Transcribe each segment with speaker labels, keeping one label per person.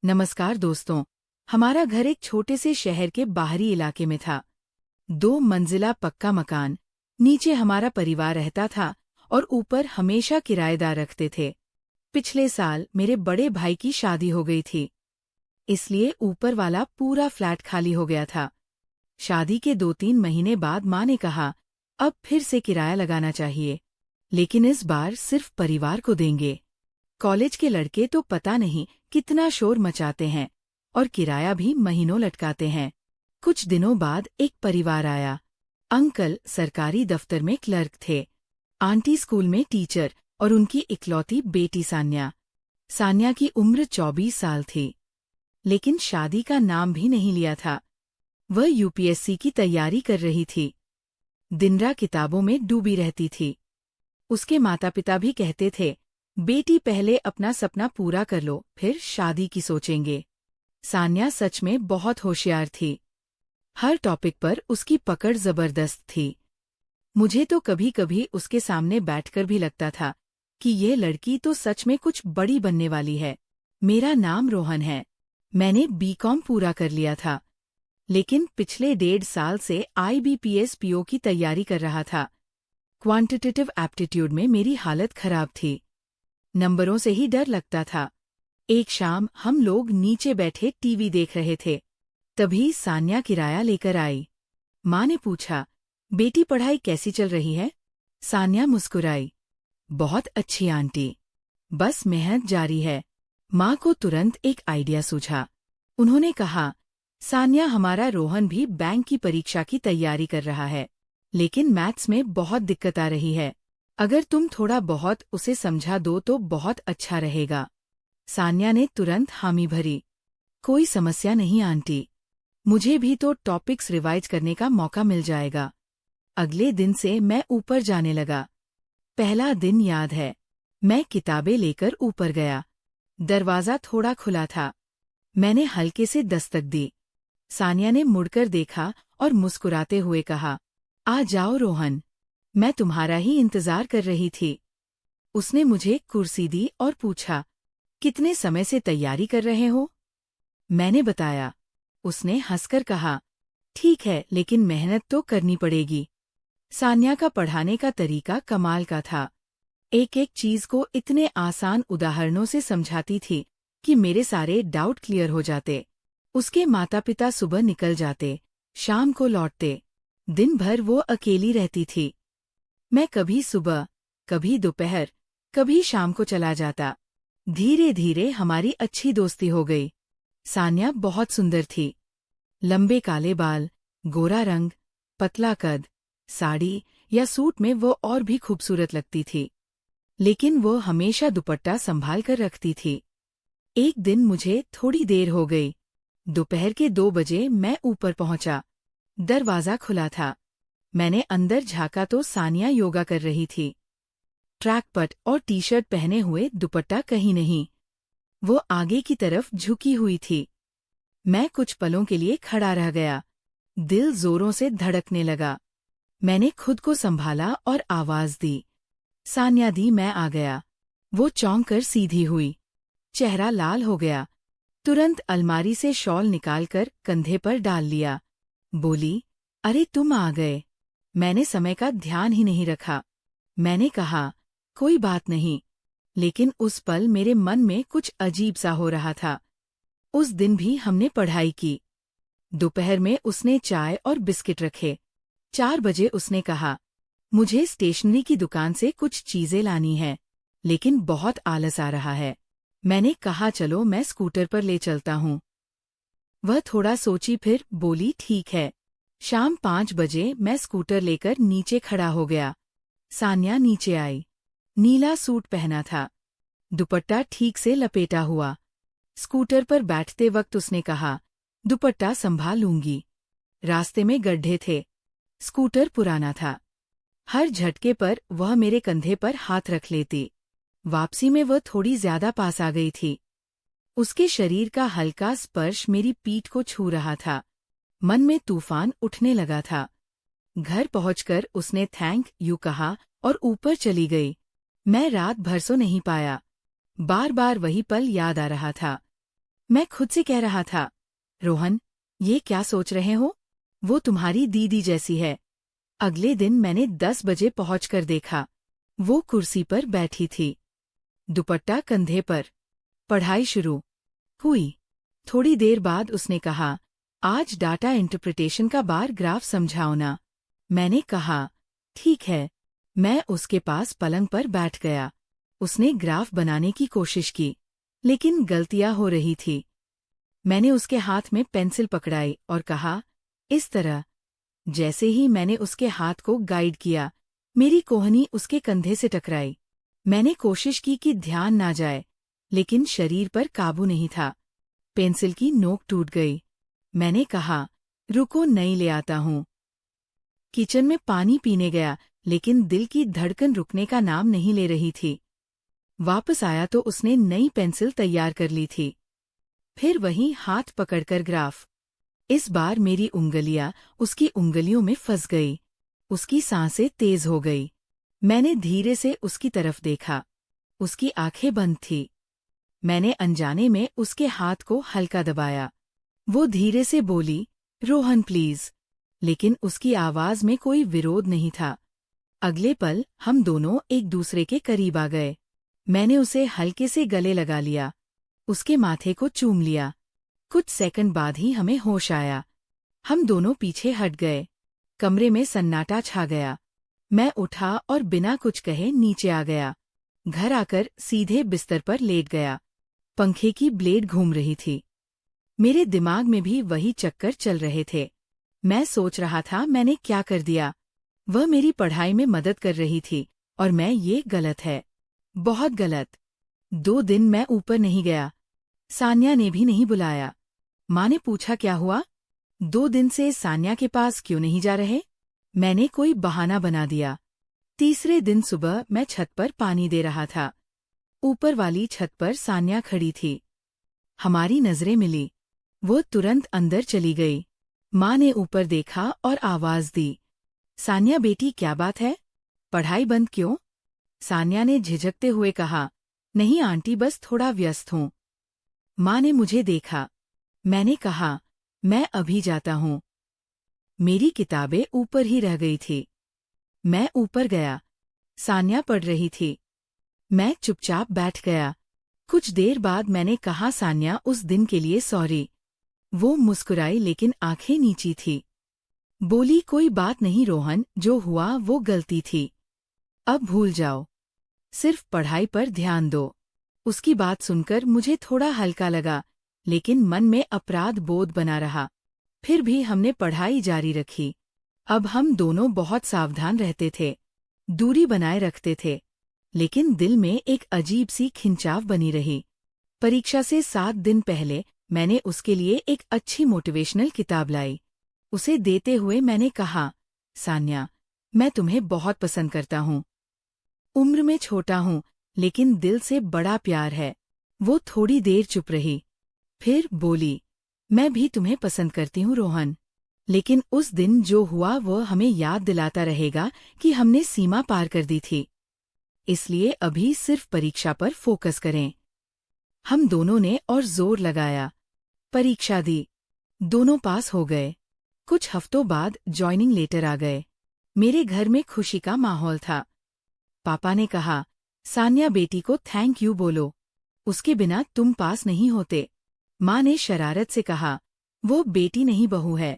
Speaker 1: नमस्कार दोस्तों। हमारा घर एक छोटे से शहर के बाहरी इलाके में था। 2 मंजिला पक्का मकान, नीचे हमारा परिवार रहता था और ऊपर हमेशा किराएदार रखते थे। पिछले साल मेरे बड़े भाई की शादी हो गई थी, इसलिए ऊपर वाला पूरा फ्लैट खाली हो गया था। शादी के 2-3 महीने बाद माँ ने कहा, अब फिर से किराया लगाना चाहिए, लेकिन इस बार सिर्फ परिवार को देंगे। कॉलेज के लड़के तो पता नहीं कितना शोर मचाते हैं और किराया भी महीनों लटकाते हैं। कुछ दिनों बाद एक परिवार आया। अंकल सरकारी दफ्तर में क्लर्क थे, आंटी स्कूल में टीचर और उनकी इकलौती बेटी सान्या। सान्या की उम्र 24 साल थी, लेकिन शादी का नाम भी नहीं लिया था। वह यूपीएससी की तैयारी कर रही थी, दिन-रात किताबों में डूबी रहती थी। उसके माता पिता भी कहते थे, बेटी पहले अपना सपना पूरा कर लो, फिर शादी की सोचेंगे। सान्या सच में बहुत होशियार थी। हर टॉपिक पर उसकी पकड़ जबरदस्त थी। मुझे तो कभी-कभी उसके सामने बैठकर भी लगता था कि यह लड़की तो सच में कुछ बड़ी बनने वाली है। मेरा नाम रोहन है। मैंने बीकॉम पूरा कर लिया था, लेकिन पिछले 1.5 साल से आईबीपीएस पीओ की तैयारी कर रहा था। क्वांटिटेटिव एप्टीट्यूड में मेरी हालत खराब थी। नंबरों से ही डर लगता था। एक शाम हम लोग नीचे बैठे टीवी देख रहे थे, तभी सान्या किराया लेकर आई। माँ ने पूछा, बेटी पढ़ाई कैसी चल रही है? सान्या मुस्कुराई, बहुत अच्छी आंटी, बस मेहनत जारी है। माँ को तुरंत एक आइडिया सूझा। उन्होंने कहा, सान्या, हमारा रोहन भी बैंक की परीक्षा की तैयारी कर रहा है, लेकिन मैथ्स में बहुत दिक्कत आ रही है। अगर तुम थोड़ा बहुत उसे समझा दो तो बहुत अच्छा रहेगा। सान्या ने तुरंत हामी भरी, कोई समस्या नहीं आंटी, मुझे भी तो टॉपिक्स रिवाइज करने का मौका मिल जाएगा। अगले दिन से मैं ऊपर जाने लगा। पहला दिन याद है, मैं किताबें लेकर ऊपर गया। दरवाज़ा थोड़ा खुला था। मैंने हल्के से दस्तक दी। सान्या ने मुड़कर देखा और मुस्कुराते हुए कहा, आ जाओ रोहन, मैं तुम्हारा ही इंतजार कर रही थी। उसने मुझे कुर्सी दी और पूछा, कितने समय से तैयारी कर रहे हो? मैंने बताया। उसने हंसकर कहा, ठीक है, लेकिन मेहनत तो करनी पड़ेगी। सान्या का पढ़ाने का तरीका कमाल का था। एक एक चीज को इतने आसान उदाहरणों से समझाती थी कि मेरे सारे डाउट क्लियर हो जाते। उसके माता पिता सुबह निकल जाते, शाम को लौटते। दिन भर वो अकेली रहती थी। मैं कभी सुबह, कभी दोपहर, कभी शाम को चला जाता। धीरे धीरे हमारी अच्छी दोस्ती हो गई। सान्या बहुत सुंदर थी। लंबे काले बाल, गोरा रंग, पतला कद, साड़ी या सूट में वो और भी खूबसूरत लगती थी, लेकिन वो हमेशा दुपट्टा संभाल कर रखती थी। एक दिन मुझे थोड़ी देर हो गई। दोपहर के 2 बजे मैं ऊपर पहुंचा। दरवाज़ा खुला था। मैंने अंदर झाँका तो सान्या योगा कर रही थी। ट्रैक पट और टी शर्ट पहने हुए, दुपट्टा कहीं नहीं। वो आगे की तरफ झुकी हुई थी। मैं कुछ पलों के लिए खड़ा रह गया। दिल जोरों से धड़कने लगा। मैंने खुद को संभाला और आवाज दी, सान्या दी, मैं आ गया। वो चौंक कर सीधी हुई, चेहरा लाल हो गया। तुरंत अलमारी से शॉल निकालकर कंधे पर डाल लिया। बोली, अरे तुम आ गए। मैंने समय का ध्यान ही नहीं रखा। मैंने कहा, कोई बात नहीं, लेकिन उस पल मेरे मन में कुछ अजीब सा हो रहा था। उस दिन भी हमने पढ़ाई की। दोपहर में उसने चाय और बिस्किट रखे। 4 बजे उसने कहा, मुझे स्टेशनरी की दुकान से कुछ चीजें लानी है, लेकिन बहुत आलस आ रहा है। मैंने कहा, चलो मैं स्कूटर पर ले चलता हूँ। वह थोड़ा सोची, फिर बोली, ठीक है। शाम 5 बजे मैं स्कूटर लेकर नीचे खड़ा हो गया। सान्या नीचे आई। नीला सूट पहना था, दुपट्टा ठीक से लपेटा हुआ। स्कूटर पर बैठते वक्त उसने कहा, दुपट्टा संभाल लूंगी। रास्ते में गड्ढे थे। स्कूटर पुराना था। हर झटके पर वह मेरे कंधे पर हाथ रख लेती। वापसी में वह थोड़ी ज्यादा पास आ गई थी। उसके शरीर का हल्का स्पर्श मेरी पीठ को छू रहा था। मन में तूफान उठने लगा था। घर पहुंचकर उसने थैंक यू कहा और ऊपर चली गई। मैं रात भर सो नहीं पाया। बार बार वही पल याद आ रहा था। मैं खुद से कह रहा था, रोहन, ये क्या सोच रहे हो? वो तुम्हारी दीदी जैसी है। अगले दिन मैंने 10 बजे पहुंचकर देखा। वो कुर्सी पर बैठी थी, दुपट्टा कंधे पर। पढ़ाई शुरू हुई। थोड़ी देर बाद उसने कहा, आज डाटा इंटरप्रिटेशन का बार ग्राफ समझाओ ना। मैंने कहा, ठीक है। मैं उसके पास पलंग पर बैठ गया। उसने ग्राफ बनाने की कोशिश की, लेकिन गलतियां हो रही थी। मैंने उसके हाथ में पेंसिल पकड़ाई और कहा, इस तरह। जैसे ही मैंने उसके हाथ को गाइड किया, मेरी कोहनी उसके कंधे से टकराई। मैंने कोशिश की कि ध्यान ना जाए, लेकिन शरीर पर काबू नहीं था। पेंसिल की नोक टूट गई। मैंने कहा, रुको, नई ले आता हूँ। किचन में पानी पीने गया, लेकिन दिल की धड़कन रुकने का नाम नहीं ले रही थी। वापस आया तो उसने नई पेंसिल तैयार कर ली थी। फिर वहीं हाथ पकड़कर ग्राफ। इस बार मेरी उंगलियां उसकी उंगलियों में फंस गई। उसकी सांसें तेज हो गई। मैंने धीरे से उसकी तरफ देखा। उसकी आंखें बंद थी। मैंने अनजाने में उसके हाथ को हल्का दबाया। वो धीरे से बोली, रोहन प्लीज। लेकिन उसकी आवाज में कोई विरोध नहीं था। अगले पल हम दोनों एक दूसरे के करीब आ गए। मैंने उसे हल्के से गले लगा लिया, उसके माथे को चूम लिया। कुछ सेकंड बाद ही हमें होश आया। हम दोनों पीछे हट गए। कमरे में सन्नाटा छा गया। मैं उठा और बिना कुछ कहे नीचे आ गया। घर आकर सीधे बिस्तर पर लेट गया। पंखे की ब्लेड घूम रही थी। मेरे दिमाग में भी वही चक्कर चल रहे थे। मैं सोच रहा था, मैंने क्या कर दिया? वह मेरी पढ़ाई में मदद कर रही थी और मैं, ये गलत है, बहुत गलत। 2 दिन मैं ऊपर नहीं गया। सान्या ने भी नहीं बुलाया। माँ ने पूछा, क्या हुआ? 2 दिन से सान्या के पास क्यों नहीं जा रहे? मैंने कोई बहाना बना दिया। तीसरे दिन सुबह मैं छत पर पानी दे रहा था। ऊपर वाली छत पर सान्या खड़ी थी। हमारी नजरें मिली। वो तुरंत अंदर चली गई। माँ ने ऊपर देखा और आवाज दी, सान्या बेटी, क्या बात है? पढ़ाई बंद क्यों? सान्या ने झिझकते हुए कहा, नहीं आंटी, बस थोड़ा व्यस्त हूँ। माँ ने मुझे देखा। मैंने कहा, मैं अभी जाता हूँ। मेरी किताबें ऊपर ही रह गई थी। मैं ऊपर गया। सान्या पढ़ रही थी। मैं चुपचाप बैठ गया। कुछ देर बाद मैंने कहा, सान्या, उस दिन के लिए सॉरी। वो मुस्कुराई, लेकिन आंखें नीची थी। बोली, कोई बात नहीं रोहन, जो हुआ वो गलती थी। अब भूल जाओ। सिर्फ पढ़ाई पर ध्यान दो। उसकी बात सुनकर मुझे थोड़ा हल्का लगा, लेकिन मन में अपराध बोध बना रहा। फिर भी हमने पढ़ाई जारी रखी। अब हम दोनों बहुत सावधान रहते थे, दूरी बनाए रखते थे, लेकिन दिल में एक अजीब सी खिंचाव बनी रही। परीक्षा से 7 दिन पहले मैंने उसके लिए एक अच्छी मोटिवेशनल किताब लाई। उसे देते हुए मैंने कहा, सान्या, मैं तुम्हें बहुत पसंद करता हूँ। उम्र में छोटा हूँ, लेकिन दिल से बड़ा प्यार है। वो थोड़ी देर चुप रही, फिर बोली, मैं भी तुम्हें पसंद करती हूँ रोहन। लेकिन उस दिन जो हुआ वो हमें याद दिलाता रहेगा कि हमने सीमा पार कर दी थी। इसलिए अभी सिर्फ परीक्षा पर फोकस करें। हम दोनों ने और जोर लगाया। परीक्षा दी। दोनों पास हो गए। कुछ हफ्तों बाद जॉइनिंग लेटर आ गए। मेरे घर में खुशी का माहौल था। पापा ने कहा, सान्या बेटी को थैंक यू बोलो, उसके बिना तुम पास नहीं होते। माँ ने शरारत से कहा, वो बेटी नहीं बहू है।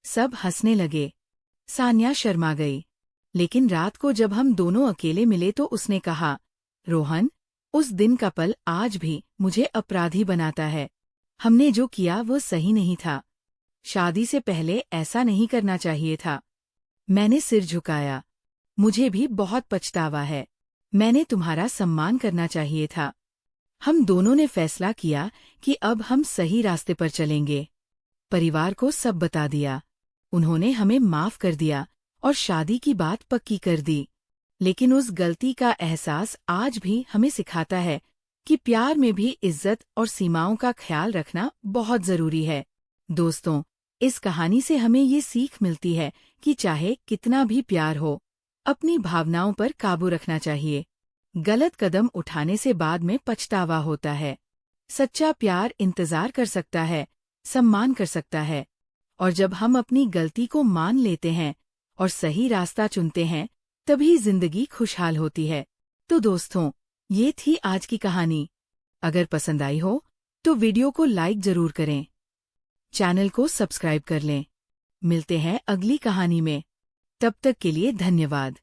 Speaker 1: सब हंसने लगे। सान्या शर्मा गई। लेकिन रात को जब हम दोनों अकेले मिले तो उसने कहा, रोहन, उस दिन का पल आज भी मुझे अपराधी बनाता है। हमने जो किया वो सही नहीं था। शादी से पहले ऐसा नहीं करना चाहिए था। मैंने सिर झुकाया। मुझे भी बहुत पछतावा है। मैंने तुम्हारा सम्मान करना चाहिए था। हम दोनों ने फैसला किया कि अब हम सही रास्ते पर चलेंगे। परिवार को सब बता दिया। उन्होंने हमें माफ कर दिया और शादी की बात पक्की कर दी। लेकिन उस गलती का एहसास आज भी हमें सिखाता है कि प्यार में भी इज्जत और सीमाओं का ख्याल रखना बहुत जरूरी है। दोस्तों, इस कहानी से हमें ये सीख मिलती है कि चाहे कितना भी प्यार हो, अपनी भावनाओं पर काबू रखना चाहिए। गलत कदम उठाने से बाद में पछतावा होता है, सच्चा प्यार इंतजार कर सकता है, सम्मान कर सकता है, और जब हम अपनी गलती को मान लेते हैं और सही रास्ता चुनते हैं, तभी जिंदगी खुशहाल होती है। तो दोस्तों, ये थी आज की कहानी। अगर पसंद आई हो तो वीडियो को लाइक जरूर करें, चैनल को सब्सक्राइब कर लें। मिलते हैं अगली कहानी में। तब तक के लिए धन्यवाद।